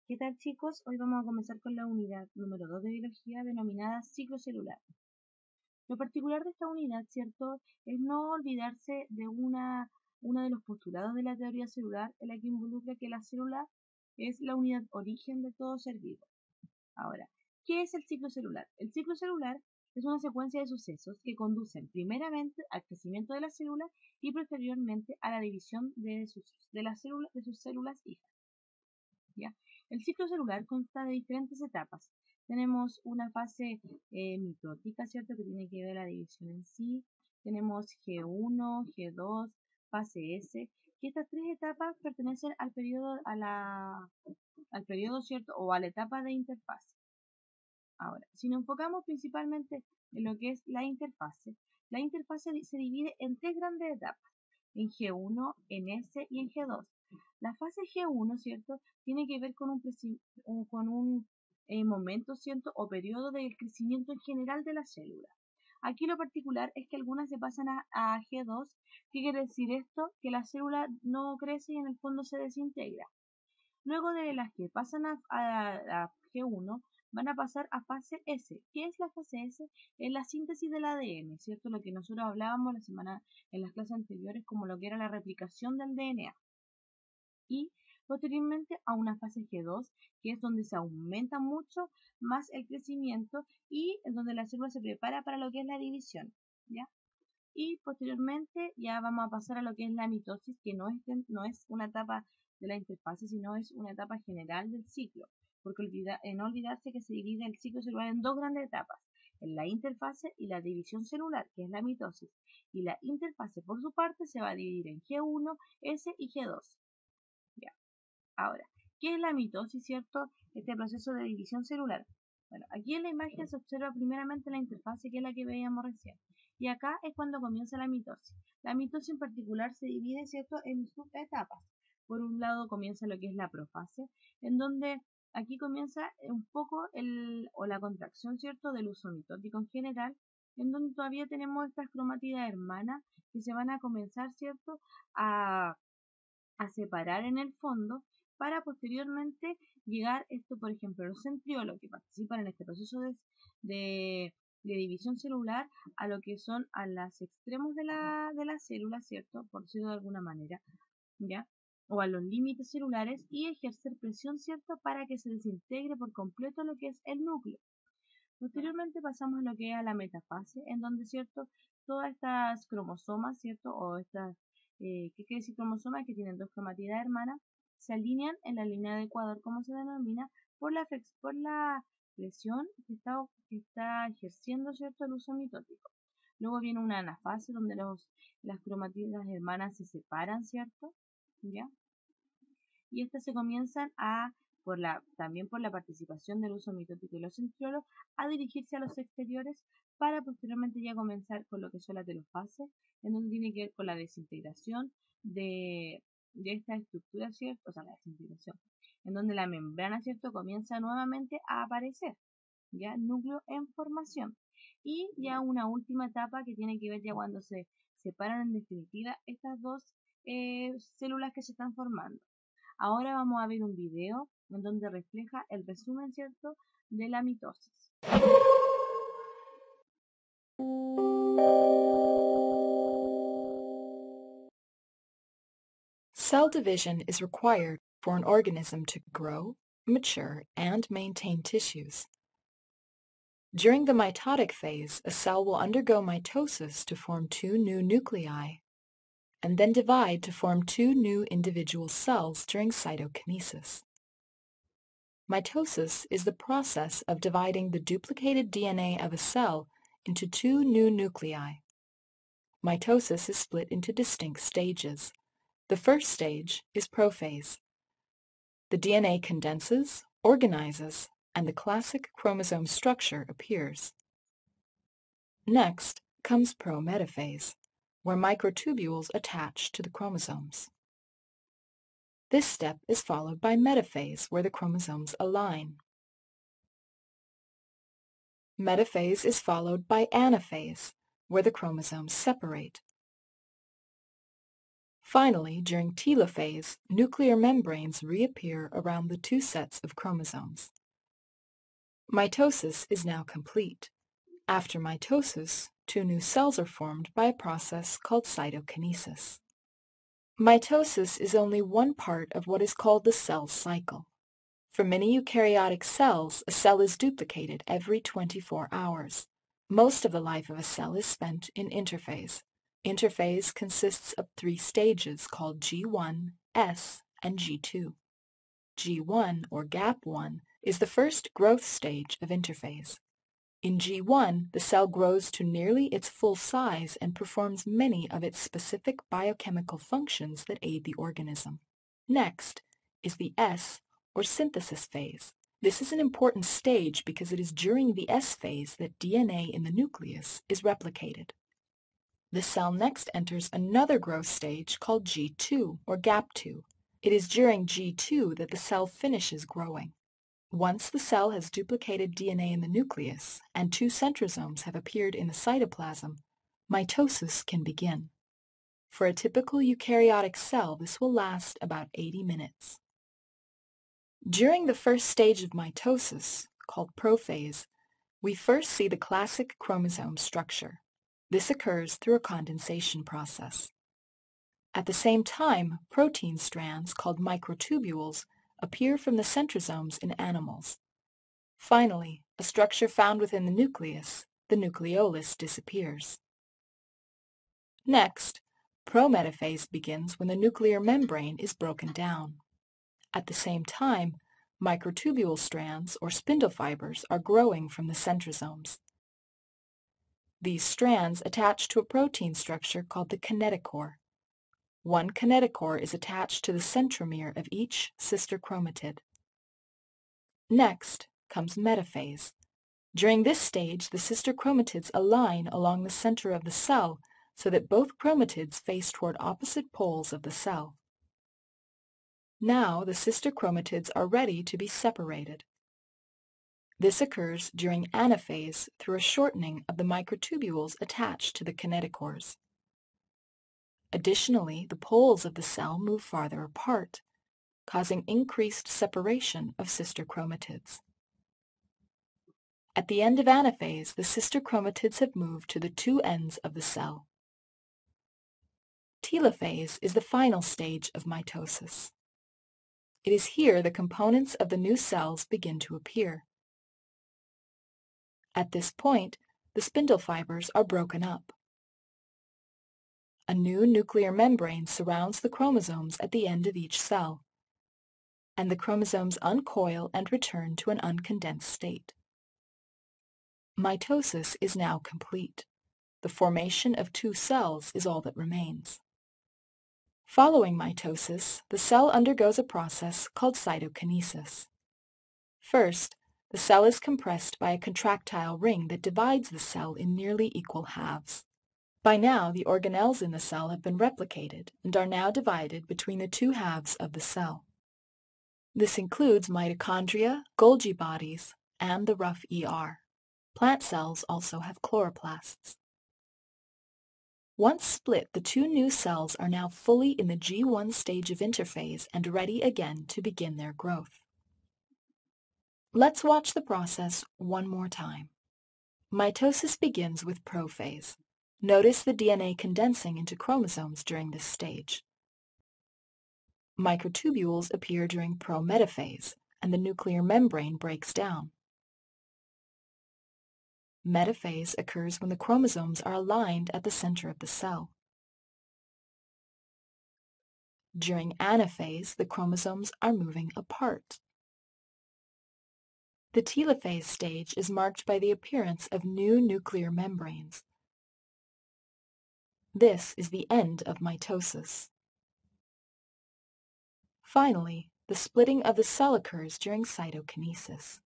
¿Qué tal, chicos? Hoy vamos a comenzar con la unidad número 2 de biología denominada ciclo celular. Lo particular de esta unidad, ¿cierto?, es no olvidarse de uno de los postulados de la teoría celular en la que involucra que la célula es la unidad origen de todo ser vivo. Ahora, ¿qué es el ciclo celular? El ciclo celular es una secuencia de sucesos que conducen primeramente al crecimiento de la célula y posteriormente a la división de sus células hijas. ¿Ya? El ciclo celular consta de diferentes etapas. Tenemos una fase mitótica, ¿cierto?, que tiene que ver la división en sí. Tenemos G1, G2, fase S, y estas tres etapas pertenecen al periodo, al periodo, ¿cierto?, o a la etapa de interfase. Ahora, si nos enfocamos principalmente en lo que es la interfase se divide en tres grandes etapas, en G1, en S y en G2. La fase G1, ¿cierto?, tiene que ver con un momento, ¿cierto?, o periodo del crecimiento en general de la célula. Aquí lo particular es que algunas se pasan a G2. ¿Qué quiere decir esto? Que la célula no crece y en el fondo se desintegra. Luego de las que pasan a G1, van a pasar a fase S. ¿Qué es la fase S? Es la síntesis del ADN, ¿cierto? Lo que nosotros hablábamos en las clases anteriores como lo que era la replicación del DNA. Y posteriormente a una fase G2, que es donde se aumenta mucho más el crecimiento y en donde la célula se prepara para lo que es la división, ¿ya? Y posteriormente ya vamos a pasar a lo que es la mitosis, que no es una etapa de la interfase, sino es una etapa general del ciclo, porque no olvidarse que se divide el ciclo celular en dos grandes etapas, en la interfase y la división celular, que es la mitosis, y la interfase por su parte se va a dividir en G1, S y G2. Ya. Ahora, ¿qué es la mitosis, cierto? Este proceso de división celular. Bueno, aquí en la imagen se observa primeramente la interfase, que es la que veíamos recién. Y acá es cuando comienza la mitosis. La mitosis en particular se divide, ¿cierto?, en subetapas. Por un lado comienza lo que es la profase, en donde aquí comienza un poco la contracción, ¿cierto?, del uso mitótico en general, en donde todavía tenemos estas cromátidas hermanas que se van a comenzar, ¿cierto?, a separar en el fondo para posteriormente llegar esto, por ejemplo, a los centriolos que participan en este proceso de división celular, a lo que son a los extremos de la célula, ¿cierto?, por decirlo de alguna manera, ¿ya? O a los límites celulares y ejercer presión, ¿cierto?, para que se desintegre por completo lo que es el núcleo. Posteriormente pasamos a lo que es a la metafase, en donde, ¿cierto?, todas estas cromosomas, ¿cierto?, o estas, ¿qué quiere decir cromosomas? Que tienen dos cromatidas hermanas, se alinean en la línea de Ecuador, como se denomina, por la presión que está ejerciendo, ¿cierto?, el uso mitótico. Luego viene una anafase, donde las cromatidas hermanas se separan, ¿cierto?, ¿ya? Y estas se comienzan también por la participación del uso mitótico y los centriolos, a dirigirse a los exteriores para posteriormente ya comenzar con lo que son la telofase, en donde tiene que ver con la desintegración de esta estructura, ¿cierto? O sea, la desintegración, en donde la membrana, ¿cierto?, comienza nuevamente a aparecer, ya núcleo en formación. Y ya una última etapa que tiene que ver ya cuando se separan en definitiva estas dos células que se están formando. Ahora vamos a ver un video en donde refleja el resumen, ¿cierto?, de la mitosis. Cell division is required for an organism to grow, mature, and maintain tissues. During the mitotic phase, a cell will undergo mitosis to form two new nuclei, and then divide to form two new individual cells during cytokinesis. Mitosis is the process of dividing the duplicated DNA of a cell into two new nuclei. Mitosis is split into distinct stages. The first stage is prophase. The DNA condenses, organizes, and the classic chromosome structure appears. Next comes prometaphase, where microtubules attach to the chromosomes. This step is followed by metaphase, where the chromosomes align. Metaphase is followed by anaphase, where the chromosomes separate. Finally, during telophase, nuclear membranes reappear around the two sets of chromosomes. Mitosis is now complete. After mitosis, two new cells are formed by a process called cytokinesis. Mitosis is only one part of what is called the cell cycle. For many eukaryotic cells, a cell is duplicated every 24 hours. Most of the life of a cell is spent in interphase. Interphase consists of three stages called G1, S, and G2. G1, or gap1, is the first growth stage of interphase. In G1, the cell grows to nearly its full size and performs many of its specific biochemical functions that aid the organism. Next is the S, or synthesis phase. This is an important stage because it is during the S phase that DNA in the nucleus is replicated. The cell next enters another growth stage called G2, or gap2. It is during G2 that the cell finishes growing. Once the cell has duplicated DNA in the nucleus and two centrosomes have appeared in the cytoplasm, mitosis can begin. For a typical eukaryotic cell, this will last about 80 minutes. During the first stage of mitosis, called prophase, we first see the classic chromosome structure. This occurs through a condensation process. At the same time, protein strands called microtubules appear from the centrosomes in animals. Finally, a structure found within the nucleus, the nucleolus, disappears. Next, prometaphase begins when the nuclear membrane is broken down. At the same time, microtubule strands, or spindle fibers, are growing from the centrosomes. These strands attach to a protein structure called the kinetochore. One kinetochore is attached to the centromere of each sister chromatid. Next comes metaphase. During this stage, the sister chromatids align along the center of the cell so that both chromatids face toward opposite poles of the cell. Now the sister chromatids are ready to be separated. This occurs during anaphase through a shortening of the microtubules attached to the kinetochores. Additionally, the poles of the cell move farther apart, causing increased separation of sister chromatids. At the end of anaphase, the sister chromatids have moved to the two ends of the cell. Telophase is the final stage of mitosis. It is here the components of the new cells begin to appear. At this point, the spindle fibers are broken up. A new nuclear membrane surrounds the chromosomes at the end of each cell, and the chromosomes uncoil and return to an uncondensed state. Mitosis is now complete. The formation of two cells is all that remains. Following mitosis, the cell undergoes a process called cytokinesis. First, the cell is compressed by a contractile ring that divides the cell in nearly equal halves. By now, the organelles in the cell have been replicated and are now divided between the two halves of the cell. This includes mitochondria, Golgi bodies, and the rough ER. Plant cells also have chloroplasts. Once split, the two new cells are now fully in the G1 stage of interphase and ready again to begin their growth. Let's watch the process one more time. Mitosis begins with prophase. Notice the DNA condensing into chromosomes during this stage. Microtubules appear during prometaphase, and the nuclear membrane breaks down. Metaphase occurs when the chromosomes are aligned at the center of the cell. During anaphase, the chromosomes are moving apart. The telophase stage is marked by the appearance of new nuclear membranes. This is the end of mitosis. Finally, the splitting of the cell occurs during cytokinesis.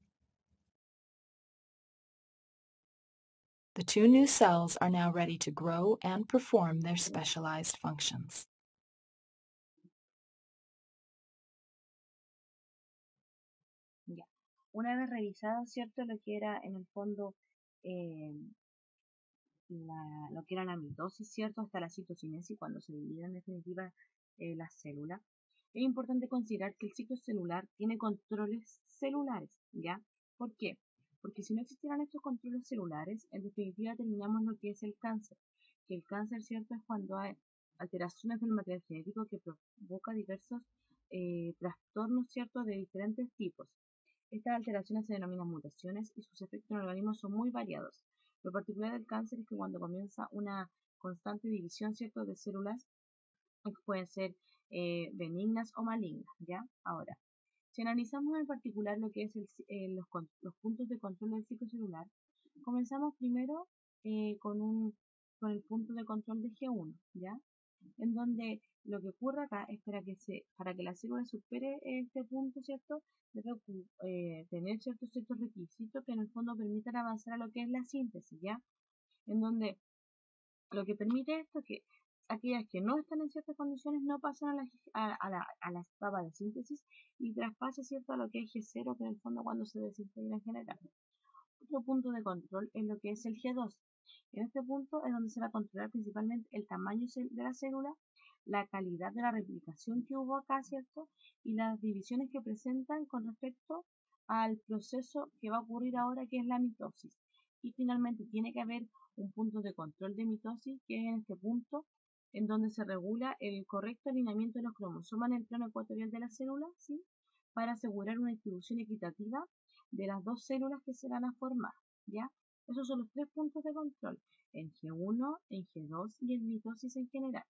The two new cells are now ready to grow and perform their specialized functions. Ya. Una vez revisado, ¿cierto? Lo que era en el fondo lo que era la mitosis, ¿cierto? Hasta la citocinesis, cuando se divide en definitiva la célula, es importante considerar que el ciclo celular tiene controles celulares, ¿ya? ¿Por qué? Porque si no existieran estos controles celulares, en definitiva terminamos lo que es el cáncer. Que el cáncer, ¿cierto?, es cuando hay alteraciones del material genético que provoca diversos trastornos, ¿cierto?, de diferentes tipos. Estas alteraciones se denominan mutaciones y sus efectos en el organismo son muy variados. Lo particular del cáncer es que cuando comienza una constante división, ¿cierto?, de células, pueden ser benignas o malignas, ¿ya? Ahora, si analizamos en particular lo que es los puntos de control del ciclo celular, comenzamos primero con el punto de control de G1, ¿ya? En donde lo que ocurre acá es para que la célula supere este punto, ¿cierto? Debe tener ciertos requisitos que en el fondo permitan avanzar a lo que es la síntesis, ¿ya? En donde lo que permite esto es que aquellas que no están en ciertas condiciones no pasan a la etapa de síntesis y traspase, ¿cierto?, a lo que es G0, que en el fondo cuando se desintegra en general. Otro punto de control es lo que es el G2. En este punto es donde se va a controlar principalmente el tamaño de la célula, la calidad de la replicación que hubo acá, ¿cierto? Y las divisiones que presentan con respecto al proceso que va a ocurrir ahora, que es la mitosis. Y finalmente tiene que haber un punto de control de mitosis, que es en este punto en donde se regula el correcto alineamiento de los cromosomas en el plano ecuatorial de la célula, ¿sí?, para asegurar una distribución equitativa de las dos células que se van a formar, ¿ya? Esos son los tres puntos de control, en G1, en G2 y en mitosis en general.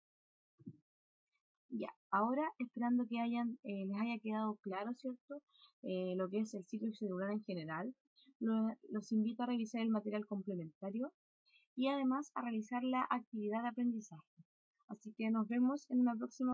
Ya, ahora esperando que les haya quedado claro, ¿cierto?, lo que es el ciclo celular en general, los invito a revisar el material complementario y además a realizar la actividad de aprendizaje. Así que nos vemos en una próxima